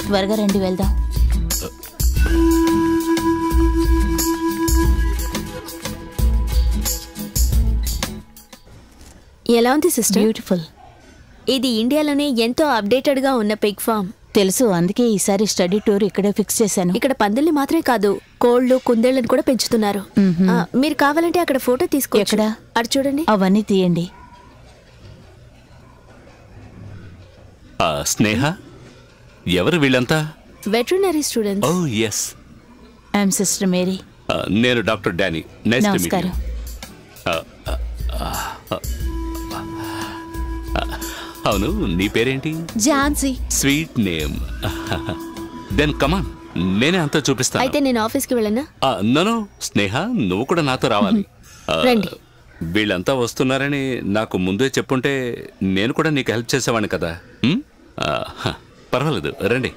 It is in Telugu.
త్వరగా రండి వెళ్దాం. ఎలా ఉంది సిస్టర్? బ్యూటిఫుల్. ఇది ఇండియాలోనే ఎంతో అప్డేటెడ్గా ఉన్న పిగ్ ఫార్మ్. తెలుసు, అందుకే ఈసారి స్టడీ టూర్ ఇక్కడే ఫిక్స్ చేశాను. ఇక్కడ పందుల్ని మాత్రమే కాదు, కోళ్లు, కుందేళ్లను కూడా పెంచుతున్నారు. మీరు కావాలంటే అక్కడ ఫోటో తీసుకోవచ్చు. ఎక్కడ? అటు చూడండి. అవన్నీ తీయండి. స్నేహ, ఎవరు వీళ్ళంతా? Veterinary students. Oh yes. I'm sister Mary. నేను doctor Danny. Nice to meet you. నమస్కారం. అవును, నీ పేరేంటి? Jhansi. Sweet name. Then come on, నేనే అంతా చూపిస్తాను. అయితే నేను ఆఫీస్కి వెళ్ళనా? నో, స్నేహ, నువ్వు కూడా నాతో రావాలి. రండి. వీళ్ళంతా వస్తున్నారని నాకు ముందే చెప్పుంటే నేను కూడా నీకు హెల్ప్ చేసేవాడిని కదా. పర్వాలేదు, రండి.